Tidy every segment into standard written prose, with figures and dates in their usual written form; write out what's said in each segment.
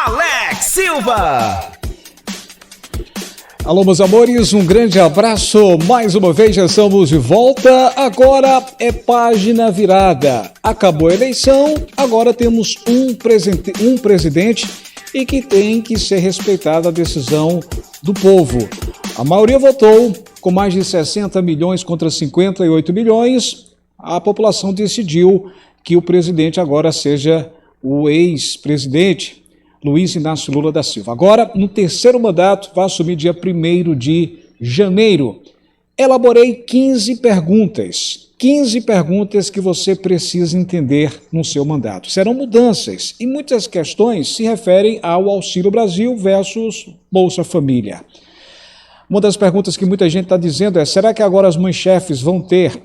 Alex Silva. Alô, meus amores, um grande abraço. Mais uma vez já estamos de volta. Agora é página virada. Acabou a eleição, agora temos um presidente e que tem que ser respeitada a decisão do povo. A maioria votou com mais de 60 milhões contra 58 milhões. A população decidiu que o presidente agora seja o ex-presidente Luiz Inácio Lula da Silva. Agora, no terceiro mandato, vai assumir dia 1º de janeiro. Elaborei 15 perguntas. 15 perguntas que você precisa entender no seu mandato. Serão mudanças e muitas questões se referem ao Auxílio Brasil versus Bolsa Família. Uma das perguntas que muita gente está dizendo é: será que agora as mães-chefes vão ter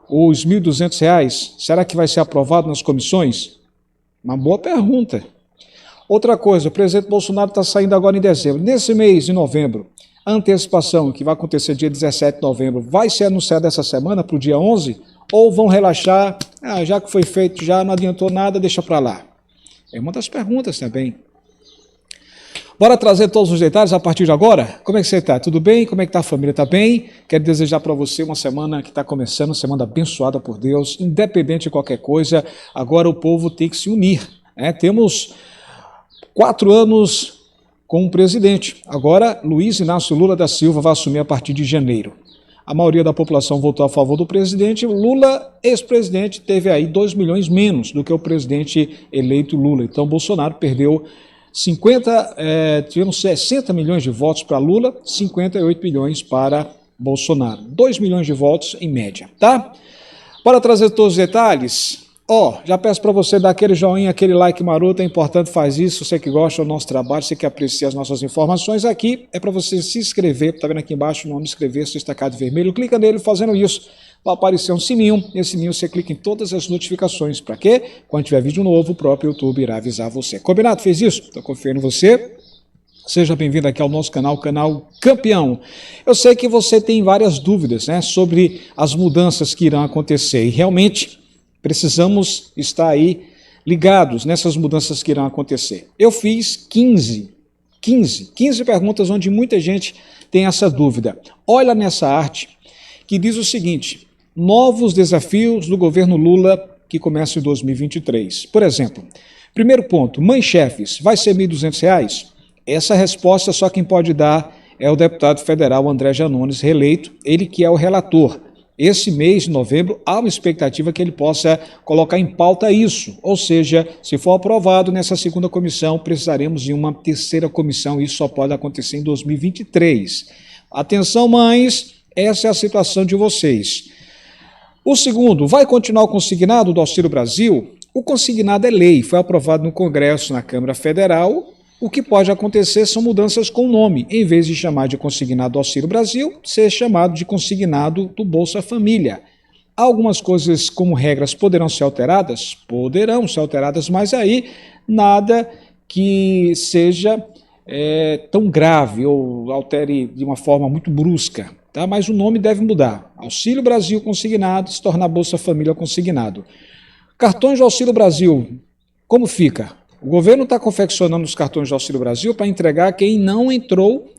os R$ 1.200? Será que vai ser aprovado nas comissões? Uma boa pergunta. Outra coisa, o presidente Bolsonaro está saindo agora em dezembro. Nesse mês de novembro, a antecipação, que vai acontecer dia 17 de novembro, vai ser anunciada essa semana para o dia 11? Ou vão relaxar? Já que foi feito, já não adiantou nada, deixa para lá. É uma das perguntas também. Bora trazer todos os detalhes a partir de agora? Como é que você está? Tudo bem? Como é que está a família? Está bem? Quero desejar para você uma semana que está começando, uma semana abençoada por Deus, independente de qualquer coisa. Agora o povo tem que se unir, né? Temos 4 anos com um presidente. Agora, Luiz Inácio Lula da Silva vai assumir a partir de janeiro. A maioria da população votou a favor do presidente. Lula, ex-presidente, teve aí 2 milhões menos do que o presidente eleito Lula. Então, Bolsonaro perdeu tivemos 60 milhões de votos para Lula, 58 milhões para Bolsonaro. 2 milhões de votos em média, tá? Para trazer todos os detalhes, já peço para você dar aquele joinha, aquele like maroto, é importante, faz isso, você que gosta do nosso trabalho, você que aprecia as nossas informações, aqui é para você se inscrever, tá vendo aqui embaixo o nome inscrever-se, destacado vermelho, clica nele, fazendo isso, vai aparecer um sininho, nesse sininho você clica em todas as notificações, para quê? Quando tiver vídeo novo, o próprio YouTube irá avisar você. Combinado? Fez isso? Estou confiando em você. Seja bem-vindo aqui ao nosso canal, canal Campeão. Eu sei que você tem várias dúvidas, né, sobre as mudanças que irão acontecer e realmente precisamos estar aí ligados nessas mudanças que irão acontecer. Eu fiz 15 perguntas onde muita gente tem essa dúvida. Olha nessa arte que diz o seguinte: novos desafios do governo Lula que começa em 2023. Por exemplo, primeiro ponto, mães-chefes, vai ser R$ 1.200? Essa resposta só quem pode dar é o deputado federal André Janones, reeleito, ele que é o relator. Esse mês de novembro, há uma expectativa que ele possa colocar em pauta isso, ou seja, se for aprovado nessa segunda comissão, precisaremos de uma terceira comissão, e isso só pode acontecer em 2023. Atenção, mães, essa é a situação de vocês. O segundo, vai continuar o consignado do Auxílio Brasil? O consignado é lei, foi aprovado no Congresso, na Câmara Federal. O que pode acontecer são mudanças com o nome. Em vez de chamar de consignado do Auxílio Brasil, ser chamado de consignado do Bolsa Família. Algumas coisas, como regras, poderão ser alteradas? Poderão ser alteradas, mas aí nada que seja tão grave ou altere de uma forma muito brusca. Tá? Mas o nome deve mudar. Auxílio Brasil consignado, se tornar Bolsa Família consignado. Cartões de Auxílio Brasil, como fica? O governo está confeccionando os cartões de Auxílio Brasil para entregar a quem não entrou,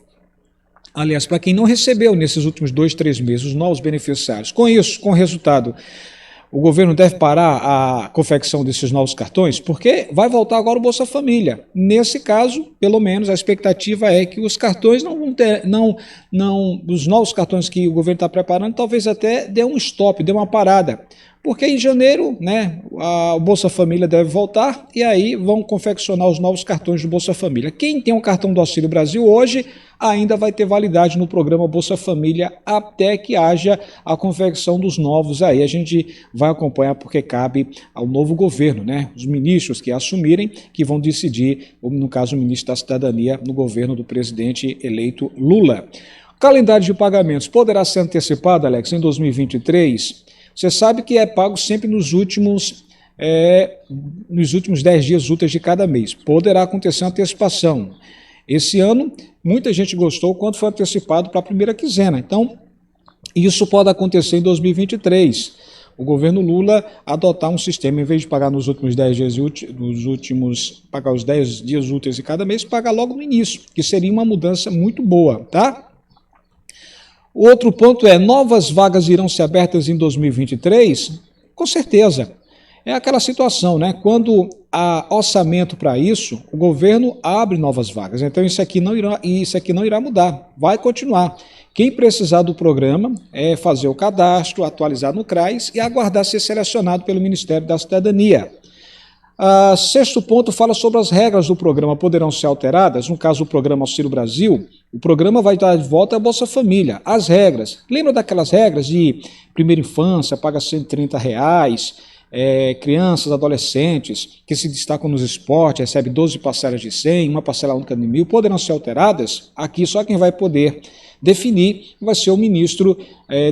aliás, para quem não recebeu nesses últimos 2, 3 meses, os novos beneficiários. Com isso, com o resultado, o governo deve parar a confecção desses novos cartões, porque vai voltar agora o Bolsa Família. Nesse caso, pelo menos, a expectativa é que os cartões não vão ter, os novos cartões que o governo está preparando, talvez até dê um stop, dê uma parada. Porque em janeiro, né, o Bolsa Família deve voltar e aí vão confeccionar os novos cartões do Bolsa Família. Quem tem o cartão do Auxílio Brasil hoje ainda vai ter validade no programa Bolsa Família até que haja a confecção dos novos aí. A gente vai acompanhar porque cabe ao novo governo, né, os ministros que assumirem, que vão decidir, no caso o ministro da Cidadania, no governo do presidente eleito Lula. O calendário de pagamentos poderá ser antecipado, Alex, em 2023? Você sabe que é pago sempre nos últimos 10 dias úteis de cada mês. Poderá acontecer uma antecipação. Esse ano, muita gente gostou quando foi antecipado para a primeira quinzena. Então, isso pode acontecer em 2023. o governo Lula adotar um sistema, em vez de pagar nos últimos 10 dias pagar os 10 dias úteis de cada mês, pagar logo no início, que seria uma mudança muito boa, tá? O outro ponto é, novas vagas irão ser abertas em 2023? Com certeza. É aquela situação, né? Quando há orçamento para isso, o governo abre novas vagas. Então isso aqui não irá mudar, vai continuar. Quem precisar do programa é fazer o cadastro, atualizar no CRAS e aguardar ser selecionado pelo Ministério da Cidadania. Sexto ponto fala sobre as regras do programa poderão ser alteradas. No caso do programa Auxílio Brasil, o programa vai dar de volta a Bolsa Família. As regras, lembra daquelas regras de primeira infância, paga R$130, crianças, adolescentes que se destacam nos esportes, recebe 12 parcelas de 100, uma parcela única de 1.000, poderão ser alteradas? Aqui só quem vai poder definir vai ser o ministro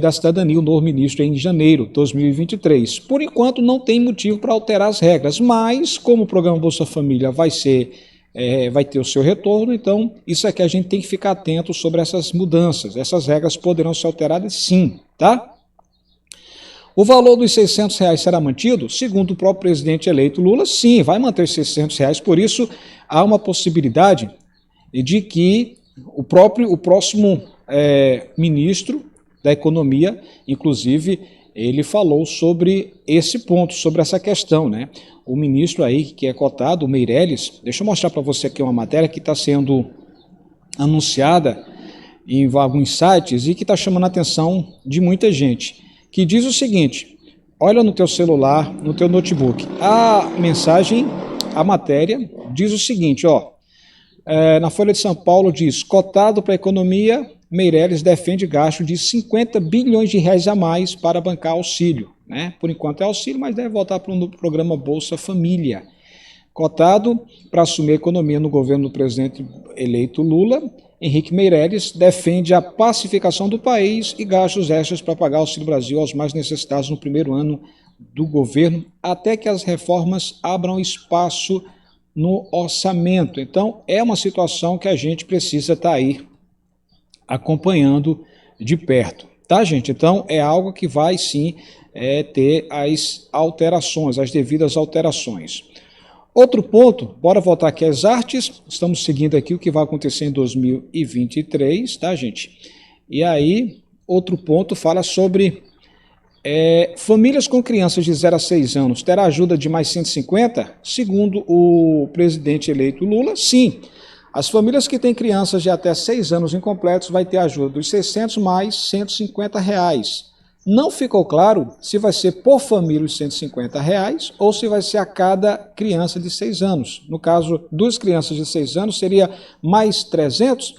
da Cidadania, o novo ministro, em janeiro de 2023. Por enquanto não tem motivo para alterar as regras, mas como o programa Bolsa Família vai ter o seu retorno, então isso é que a gente tem que ficar atento sobre essas mudanças. Essas regras poderão ser alteradas sim, tá? O valor dos R$600 será mantido? Segundo o próprio presidente eleito Lula, sim, vai manter os R$600, por isso há uma possibilidade de que o próximo ministro da Economia, inclusive, ele falou sobre esse ponto, sobre essa questão, né? O ministro aí que é cotado, o Meirelles, deixa eu mostrar para você aqui uma matéria que está sendo anunciada em alguns sites e que está chamando a atenção de muita gente, que diz o seguinte, olha no teu celular, no teu notebook, a mensagem, a matéria diz o seguinte, ó, na Folha de São Paulo diz, cotado para a economia, Meirelles defende gasto de 50 bilhões de reais a mais para bancar auxílio, né? Por enquanto é auxílio, mas deve voltar para o programa Bolsa Família. Cotado para assumir a economia no governo do presidente eleito Lula, Henrique Meirelles defende a pacificação do país e gastos extras para pagar Auxílio Brasil aos mais necessitados no primeiro ano do governo, até que as reformas abram espaço no orçamento. Então, é uma situação que a gente precisa estar aí acompanhando de perto, tá, gente? Então, é algo que vai, sim, ter as alterações, as devidas alterações. Outro ponto, bora voltar aqui às artes, estamos seguindo aqui o que vai acontecer em 2023, tá, gente? E aí, outro ponto fala sobre famílias com crianças de 0 a 6 anos, terá ajuda de mais 150? Segundo o presidente eleito Lula, sim. As famílias que têm crianças de até 6 anos incompletos vai ter ajuda dos 600 mais R$150. Não ficou claro se vai ser por família os R$150 ou se vai ser a cada criança de 6 anos. No caso, 2 crianças de 6 anos seria mais 300.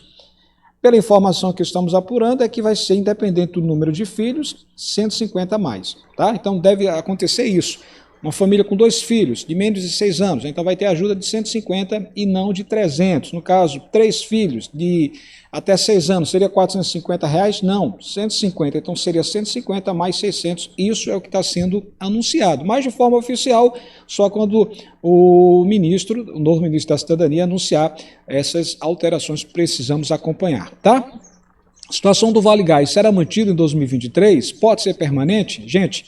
Pela informação que estamos apurando é que vai ser, independente do número de filhos, 150 a mais. Tá? Então deve acontecer isso. Uma família com 2 filhos de menos de 6 anos, então vai ter ajuda de 150 e não de 300. No caso, 3 filhos de até 6 anos, seria R$450? Não, 150. Então seria 150 mais 600. Isso é o que está sendo anunciado. Mas de forma oficial, só quando o novo ministro da Cidadania, anunciar essas alterações que precisamos acompanhar, tá? A situação do Vale Gás será mantida em 2023? Pode ser permanente? Gente,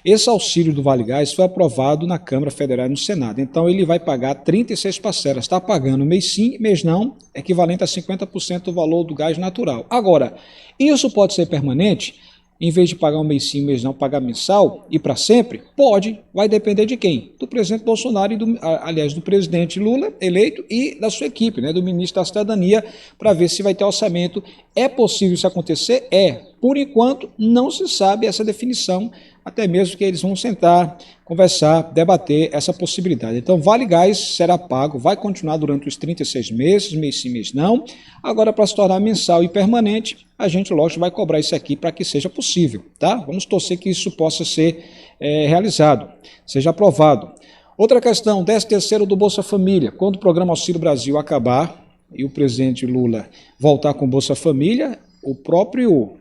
esse auxílio do Vale Gás foi aprovado na Câmara Federal e no Senado, então ele vai pagar 36 parcelas, está pagando mês sim, mês não, equivalente a 50% do valor do gás natural. Agora, isso pode ser permanente? Em vez de pagar um mês sim, mês não, pagar mensal e para sempre? Pode, vai depender de quem? Do presidente Bolsonaro e do presidente Lula eleito e da sua equipe, né, do ministro da Cidadania, para ver se vai ter orçamento. É possível isso acontecer? É. Por enquanto, não se sabe essa definição, até mesmo que eles vão sentar, conversar, debater essa possibilidade. Então, Vale Gás será pago, vai continuar durante os 36 meses, mês sim, mês não. Agora, para se tornar mensal e permanente, a gente, lógico, vai cobrar isso aqui para que seja possível, tá? Vamos torcer que isso possa ser realizado, seja aprovado. Outra questão, 13º do Bolsa Família. Quando o programa Auxílio Brasil acabar e o presidente Lula voltar com Bolsa Família, o próprio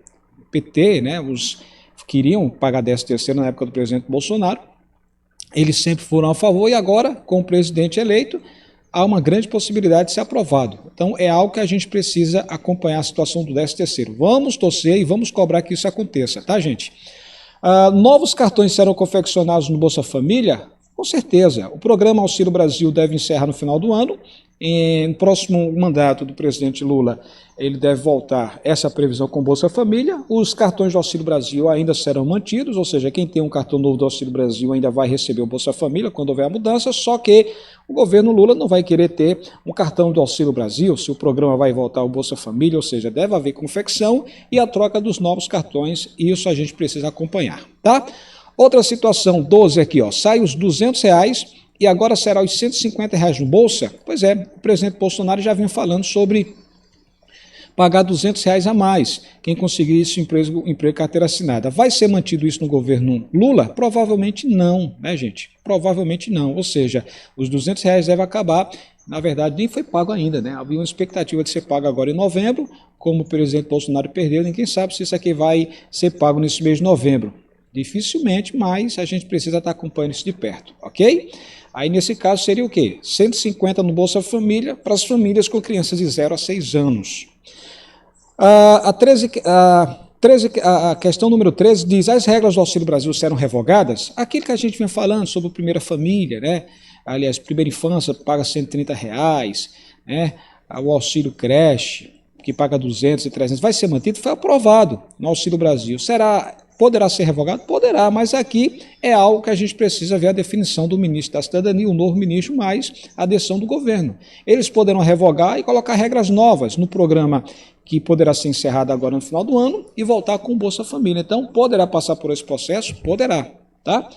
PT, né, os queriam pagar 13º na época do presidente Bolsonaro, eles sempre foram a favor e agora, com o presidente eleito, há uma grande possibilidade de ser aprovado. Então, é algo que a gente precisa acompanhar a situação do 13º. Vamos torcer e vamos cobrar que isso aconteça, tá, gente? Novos cartões serão confeccionados no Bolsa Família? Com certeza. O programa Auxílio Brasil deve encerrar no final do ano. No próximo mandato do presidente Lula, ele deve voltar essa previsão com Bolsa Família. Os cartões do Auxílio Brasil ainda serão mantidos, ou seja, quem tem um cartão novo do Auxílio Brasil ainda vai receber o Bolsa Família quando houver a mudança, só que o governo Lula não vai querer ter um cartão do Auxílio Brasil, se o programa vai voltar ao Bolsa Família, ou seja, deve haver confecção e a troca dos novos cartões, e isso a gente precisa acompanhar, tá? Outra situação, 12 aqui, ó, sai os R$200 e agora será os R$150 no Bolsa? Pois é, o presidente Bolsonaro já vinha falando sobre pagar R$200 a mais, quem conseguir esse emprego carteira assinada. Vai ser mantido isso no governo Lula? Provavelmente não, né, gente? Provavelmente não, ou seja, os R$200 devem acabar, na verdade nem foi pago ainda, né? Havia uma expectativa de ser pago agora em novembro, como o presidente Bolsonaro perdeu, ninguém sabe se isso aqui vai ser pago nesse mês de novembro. Dificilmente, mas a gente precisa estar acompanhando isso de perto, ok? Aí, nesse caso, seria o quê? 150 no Bolsa Família para as famílias com crianças de 0 a 6 anos. A questão número 13 diz, as regras do Auxílio Brasil serão revogadas? Aquilo que a gente vem falando sobre a primeira família, né? Aliás, primeira infância paga R$130, né? O auxílio creche, que paga 200 e 300, vai ser mantido? Foi aprovado no Auxílio Brasil. Poderá ser revogado? Poderá, mas aqui é algo que a gente precisa ver a definição do ministro da Cidadania, o novo ministro, mais a adesão do governo. Eles poderão revogar e colocar regras novas no programa que poderá ser encerrado agora no final do ano e voltar com o Bolsa Família. Então, poderá passar por esse processo? Poderá, tá?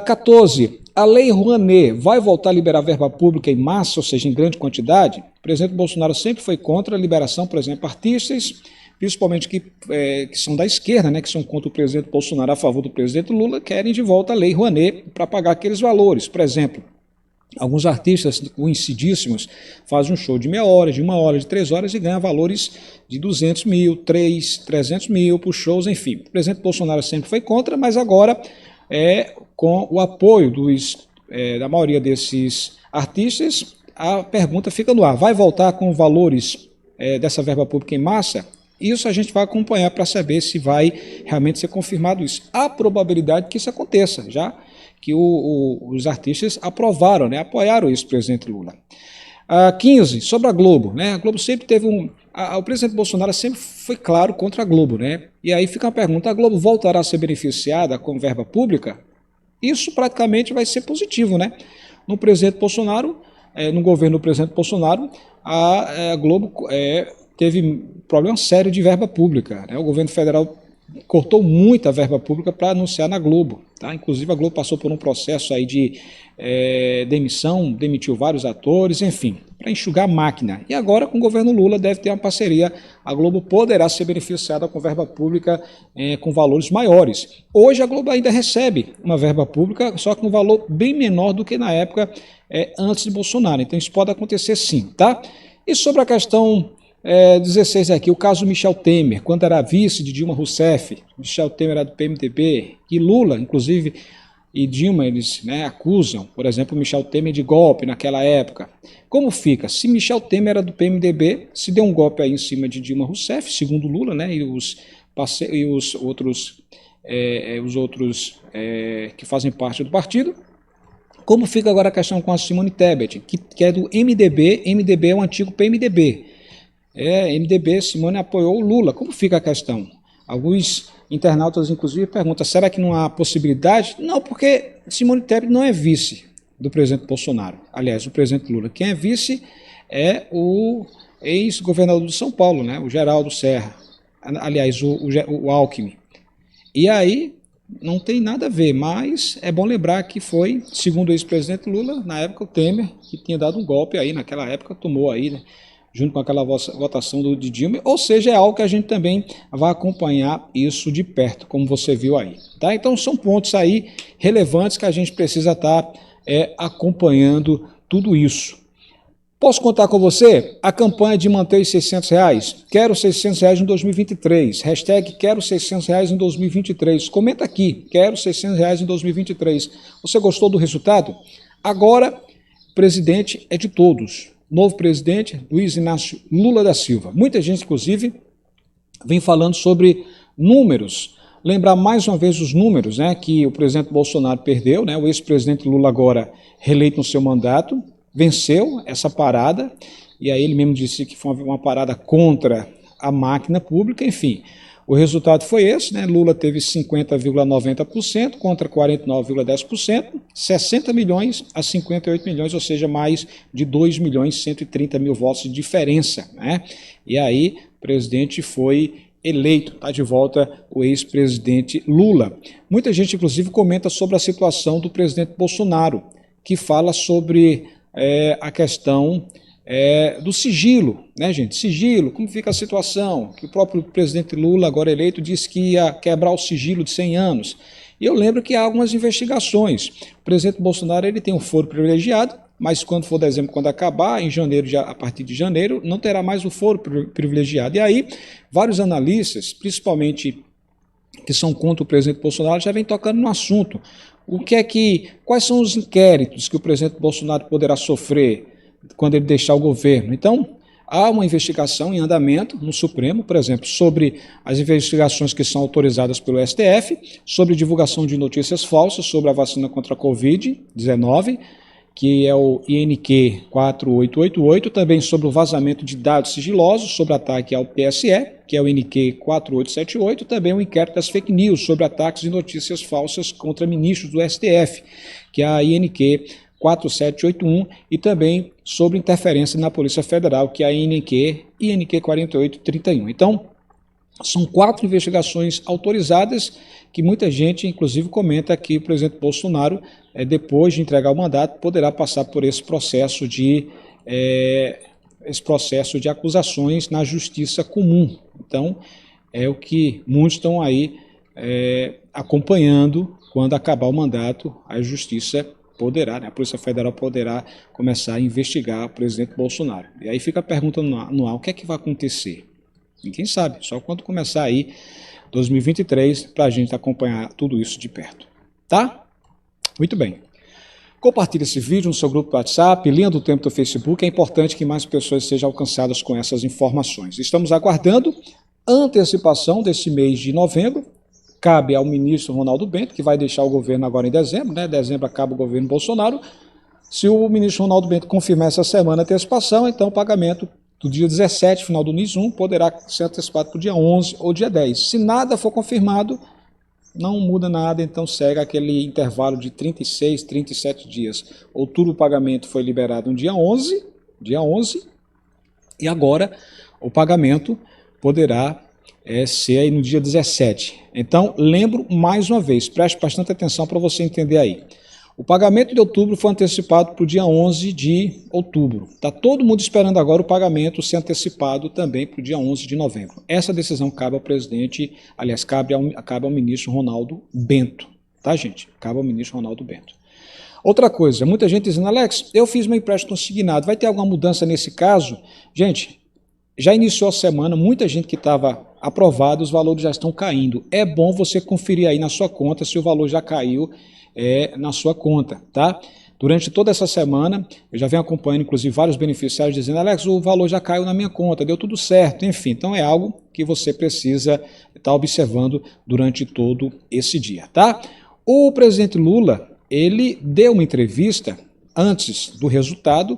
14. A Lei Rouanet vai voltar a liberar verba pública em massa, ou seja, em grande quantidade? O presidente Bolsonaro sempre foi contra a liberação, por exemplo, artistas, principalmente que são da esquerda, né, que são contra o presidente Bolsonaro, a favor do presidente Lula, querem de volta a Lei Rouanet para pagar aqueles valores. Por exemplo, alguns artistas conhecidíssimos fazem um show de meia hora, de 1 hora, de 3 horas e ganham valores de 200 mil, 300 mil por shows, enfim. O presidente Bolsonaro sempre foi contra, mas agora, com o apoio da maioria desses artistas, a pergunta fica no ar. Vai voltar com valores dessa verba pública em massa? Isso a gente vai acompanhar para saber se vai realmente ser confirmado isso. Há probabilidade que isso aconteça, já que os artistas aprovaram, né, apoiaram isso, presidente Lula. 15, sobre a Globo, né? A Globo sempre teve o presidente Bolsonaro sempre foi claro contra a Globo, né? E aí fica a pergunta, a Globo voltará a ser beneficiada com verba pública? Isso praticamente vai ser positivo, né? No presidente Bolsonaro, no governo do presidente Bolsonaro, a Globo teve problema sério de verba pública, né? O governo federal cortou muita verba pública para anunciar na Globo, tá? Inclusive a Globo passou por um processo aí de demissão, demitiu vários atores, enfim, para enxugar a máquina. E agora com o governo Lula deve ter uma parceria, a Globo poderá ser beneficiada com verba pública com valores maiores. Hoje a Globo ainda recebe uma verba pública, só que um valor bem menor do que na época antes de Bolsonaro, então isso pode acontecer sim, tá? E sobre a questão 16 aqui, o caso Michel Temer, quando era vice de Dilma Rousseff, Michel Temer era do PMDB, e Lula, inclusive, e Dilma, eles acusam, por exemplo, Michel Temer de golpe naquela época. Como fica? Se Michel Temer era do PMDB, se deu um golpe aí em cima de Dilma Rousseff, segundo Lula, né, e os outros que fazem parte do partido, como fica agora a questão com a Simone Tebet, que é do MDB, MDB é o antigo PMDB, MDB, Simone apoiou o Lula. Como fica a questão? Alguns internautas, inclusive, perguntam, será que não há possibilidade? Não, porque Simone Tebet não é vice do presidente Bolsonaro. Aliás, o presidente Lula. Quem é vice é o ex-governador de São Paulo, né? O Geraldo Serra. Aliás, o Alckmin. E aí, não tem nada a ver, mas é bom lembrar que foi, segundo o ex-presidente Lula, na época o Temer, que tinha dado um golpe aí, naquela época, tomou aí, né? Junto com aquela votação de Dilma, ou seja, é algo que a gente também vai acompanhar isso de perto, como você viu aí. Tá? Então são pontos aí relevantes que a gente precisa estar acompanhando tudo isso. Posso contar com você? A campanha de manter os R$600, quero R$600 em 2023, hashtag quero R$600 em 2023, comenta aqui, quero R$600 em 2023. Você gostou do resultado? Agora, o presidente é de todos. Novo presidente, Luiz Inácio Lula da Silva. Muita gente, inclusive, vem falando sobre números lembrar mais uma vez os números, né, que o presidente Bolsonaro perdeu, né, o ex-presidente Lula agora reeleito no seu mandato, venceu essa parada, e aí ele mesmo disse que foi uma parada contra a máquina pública, enfim. O resultado foi esse, né? Lula teve 50,90% contra 49,10%, 60 milhões a 58 milhões, ou seja, mais de 2 milhões e 130 mil votos de diferença, né? E aí o presidente foi eleito, está de volta o ex-presidente Lula. Muita gente, inclusive, comenta sobre a situação do presidente Bolsonaro, que fala sobre a questão do sigilo, né, gente? Sigilo, como fica a situação? Que o próprio presidente Lula, agora eleito, disse que ia quebrar o sigilo de 100 anos. E eu lembro que há algumas investigações. O presidente Bolsonaro ele tem um foro privilegiado, mas quando for dezembro, quando acabar, em janeiro, a partir de janeiro, não terá mais o foro privilegiado. E aí, vários analistas, principalmente que são contra o presidente Bolsonaro, já vem tocando no assunto. Quais são os inquéritos que o presidente Bolsonaro poderá sofrer quando ele deixar o governo? Então, há uma investigação em andamento no Supremo, por exemplo, sobre as investigações que são autorizadas pelo STF, sobre divulgação de notícias falsas sobre a vacina contra a Covid-19, que é o INQ 4888, também sobre o vazamento de dados sigilosos, sobre ataque ao PSE, que é o INQ 4878, também o inquérito das fake news sobre ataques e notícias falsas contra ministros do STF, que é a INQ 4781, e também sobre interferência na Polícia Federal, que é a INQ 4831. Então, são 4 investigações autorizadas que muita gente, inclusive, comenta que o presidente Bolsonaro, depois de entregar o mandato, poderá passar por esse processo de acusações na justiça comum. Então, é o que muitos estão aí acompanhando. Quando acabar o mandato, a justiça poderá, né, a Polícia Federal poderá começar a investigar o presidente Bolsonaro. E aí fica a pergunta no ar, o que é que vai acontecer? Ninguém sabe, só quando começar aí 2023 para a gente acompanhar tudo isso de perto. Tá? Muito bem. Compartilhe esse vídeo no seu grupo do WhatsApp, linha do tempo do Facebook, é importante que mais pessoas sejam alcançadas com essas informações. Estamos aguardando a antecipação desse mês de novembro, cabe ao ministro Ronaldo Bento, que vai deixar o governo agora em dezembro, né? Dezembro acaba o governo Bolsonaro. Se o ministro Ronaldo Bento confirmar essa semana a antecipação, então o pagamento do dia 17, final do mês 1, poderá ser antecipado para o dia 11 ou dia 10. Se nada for confirmado, não muda nada, então segue aquele intervalo de 36, 37 dias. Outubro o pagamento foi liberado no dia 11, e agora o pagamento poderá ser aí no dia 17. Então, lembro mais uma vez, preste bastante atenção para você entender aí. O pagamento de outubro foi antecipado para o dia 11 de outubro. Está todo mundo esperando agora o pagamento ser antecipado também para o dia 11 de novembro. Essa decisão cabe ao presidente, aliás, cabe ao ministro Ronaldo Bento. Tá, gente? Cabe ao ministro Ronaldo Bento. Outra coisa, muita gente dizendo, Alex, eu fiz meu empréstimo consignado, vai ter alguma mudança nesse caso? Gente, já iniciou a semana, muita gente que estava aprovado, os valores já estão caindo. É bom você conferir aí na sua conta se o valor já caiu na sua conta, tá? Durante toda essa semana, eu já venho acompanhando, inclusive, vários beneficiários dizendo, Alex, o valor já caiu na minha conta, deu tudo certo, enfim. Então é algo que você precisa estar observando durante todo esse dia, tá? O presidente Lula, ele deu uma entrevista antes do resultado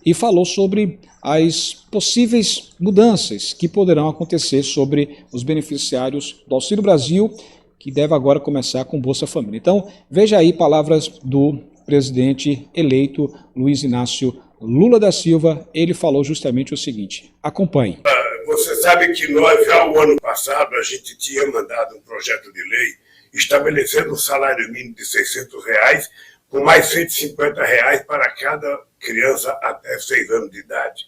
e falou sobre as possíveis mudanças que poderão acontecer sobre os beneficiários do Auxílio Brasil, que deve agora começar com Bolsa Família. Então, veja aí palavras do presidente eleito Luiz Inácio Lula da Silva. Ele falou justamente o seguinte, acompanhe. Você sabe que nós, já o ano passado, a gente tinha mandado um projeto de lei estabelecendo um salário mínimo de R$600, com mais R$150 para cada criança até 6 anos de idade.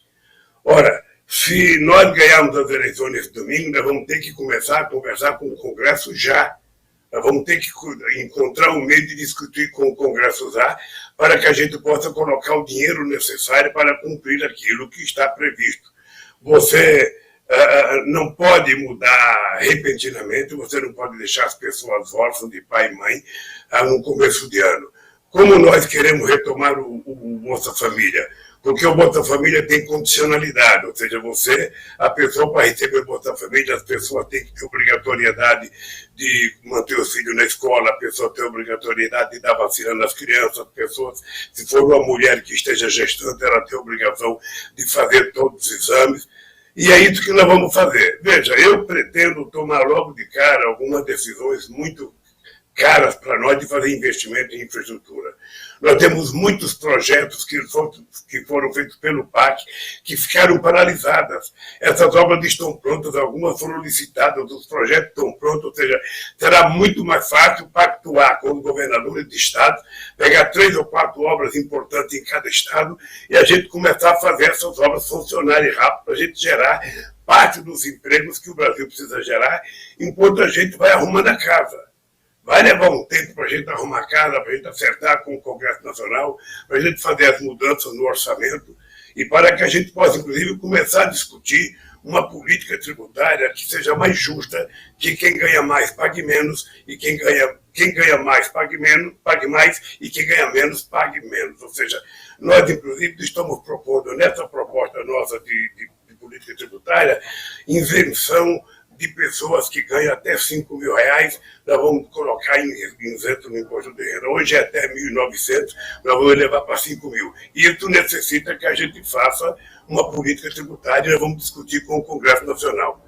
Ora, se nós ganharmos as eleições nesse domingo, nós vamos ter que começar a conversar com o Congresso já. Nós vamos ter que encontrar um meio de discutir com o Congresso já, para que a gente possa colocar o dinheiro necessário para cumprir aquilo que está previsto. Você não pode mudar repentinamente, você não pode deixar as pessoas órfãs de pai e mãe no começo de ano. Como nós queremos retomar o Bolsa Família? porque o Bolsa Família tem condicionalidade, ou seja, a pessoa para receber o Bolsa Família, as pessoas têm que ter obrigatoriedade de manter os filhos na escola, a pessoa tem obrigatoriedade de dar vacina nas crianças, as pessoas, se for uma mulher que esteja gestante, ela tem a obrigação de fazer todos os exames, e é isso que nós vamos fazer. Veja, eu pretendo tomar logo de cara algumas decisões muito caras para nós de fazer investimento em infraestrutura. Nós temos muitos projetos que foram feitos pelo PAC que ficaram paralisadas. Essas obras estão prontas, algumas foram licitadas, os projetos estão prontos, ou seja, será muito mais fácil pactuar com os governadores de estado, pegar 3 ou 4 obras importantes em cada estado e a gente começar a fazer essas obras funcionarem rápido, para a gente gerar parte dos empregos que o Brasil precisa gerar, enquanto a gente vai arrumando a casa. Vai levar um tempo para a gente arrumar a casa, para a gente acertar com o Congresso Nacional, para a gente fazer as mudanças no orçamento e para que a gente possa, inclusive, começar a discutir uma política tributária que seja mais justa, que quem ganha mais pague menos e quem ganha mais pague mais e quem ganha menos pague menos. Ou seja, nós, inclusive, estamos propondo nessa proposta nossa de política tributária isenção de pessoas que ganham até 5 mil reais, nós vamos colocar isento no imposto de renda. Hoje é até 1.900, nós vamos levar para 5 mil. E isso necessita que a gente faça uma política tributária e nós vamos discutir com o Congresso Nacional.